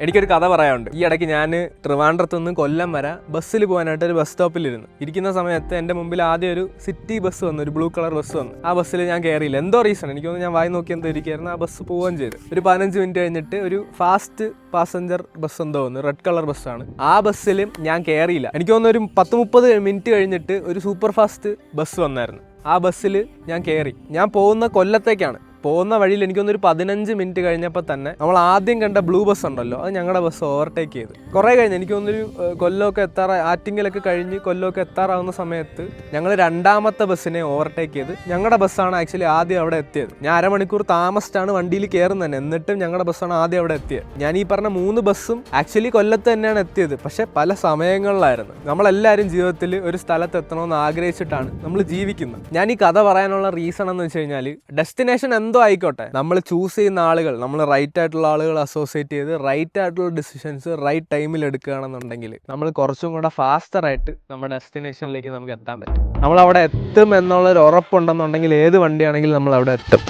എനിക്കൊരു കഥ പറയാനുണ്ട്. ഈ ഇടയ്ക്ക് ഞാൻ ട്രിവാൻഡ്രത്ത് നിന്ന് കൊല്ലം വരെ ബസ്സിൽ പോകാനായിട്ട് ഒരു ബസ് സ്റ്റോപ്പിലിരുന്നു. ഇരിക്കുന്ന സമയത്ത് എൻ്റെ മുമ്പിൽ ആദ്യം ഒരു സിറ്റി ബസ് വന്നു, ഒരു ബ്ലൂ കളർ ബസ് വന്നു. ആ ബസ്സിൽ ഞാൻ കയറിയില്ല, എന്തോ റീസൺ എനിക്കൊന്ന് ഞാൻ വായി നോക്കി എന്തോ ഇരിക്കുകയായിരുന്നു. ആ ബസ് പോവുകയും ചെയ്തു. ഒരു 15 മിനിറ്റ് കഴിഞ്ഞിട്ട് ഒരു ഫാസ്റ്റ് പാസഞ്ചർ ബസ് എന്തോ വന്നു, റെഡ് കളർ ബസ്സാണ്. ആ ബസ്സിലും ഞാൻ കയറിയില്ല. എനിക്ക് തോന്നുന്നു ഒരു 10-30 മിനിറ്റ് കഴിഞ്ഞിട്ട് ഒരു സൂപ്പർ ഫാസ്റ്റ് ബസ് വന്നായിരുന്നു. ആ ബസ്സിൽ ഞാൻ കയറി. ഞാൻ പോകുന്ന കൊല്ലത്തേക്കാണ്. പോകുന്ന വഴിയിൽ എനിക്കൊന്നൊരു 15 മിനിറ്റ് കഴിഞ്ഞപ്പോൾ തന്നെ നമ്മൾ ആദ്യം കണ്ട ബ്ലൂ ബസ് ഉണ്ടല്ലോ, അത് ഞങ്ങളുടെ ബസ് ഓവർടേക്ക് ചെയ്തു. കുറേ കഴിഞ്ഞ് എനിക്കൊന്നൊരു കൊല്ലമൊക്കെ ആറ്റിങ്ങലൊക്കെ കഴിഞ്ഞ് കൊല്ലമൊക്കെ എത്താറാവുന്ന സമയത്ത് ഞങ്ങൾ രണ്ടാമത്തെ ബസ്സിനെ ഓവർടേക്ക് ചെയ്ത് ഞങ്ങളുടെ ബസ്സാണ് ആക്ച്വലി ആദ്യം അവിടെ എത്തിയത്. ഞാൻ അരമണിക്കൂർ താമസിച്ചാണ് വണ്ടിയിൽ കയറുന്നത് തന്നെ, എന്നിട്ടും ഞങ്ങളുടെ ബസ്സാണ് ആദ്യം അവിടെ എത്തിയത്. ഞാൻ ഈ പറഞ്ഞ 3 ബസ്സും ആക്ച്വലി കൊല്ലത്ത് തന്നെയാണ് എത്തിയത്, പക്ഷേ പല സമയങ്ങളിലായിരുന്നു. നമ്മളെല്ലാവരും ജീവിതത്തിൽ ഒരു സ്ഥലത്ത് എത്തണമെന്ന് ആഗ്രഹിച്ചിട്ടാണ് നമ്മൾ ജീവിക്കുന്നത്. ഞാൻ ഈ കഥ പറയാനുള്ള റീസൺ എന്ന് വെച്ച് കഴിഞ്ഞാൽ, ഡെസ്റ്റിനേഷൻ എന്തോ ആയിക്കോട്ടെ, നമ്മൾ ചൂസ് ചെയ്യുന്ന ആളുകൾ, നമ്മൾ റൈറ്റ് ആയിട്ടുള്ള ആളുകൾ അസോസിയേറ്റ് ചെയ്ത് റൈറ്റ് ആയിട്ടുള്ള ഡിസിഷൻസ് റൈറ്റ് ടൈമിൽ എടുക്കുകയാണെന്നുണ്ടെങ്കിൽ നമ്മൾ കുറച്ചും കൂടെ ഫാസ്റ്ററായിട്ട് നമ്മുടെ ഡെസ്റ്റിനേഷനിലേക്ക് നമുക്ക് എത്താൻ പറ്റും. നമ്മൾ അവിടെ എത്തും എന്നുള്ളൊരു ഉറപ്പുണ്ടെന്നുണ്ടെങ്കിൽ ഏത് വണ്ടിയാണെങ്കിലും നമ്മൾ അവിടെ എത്തും.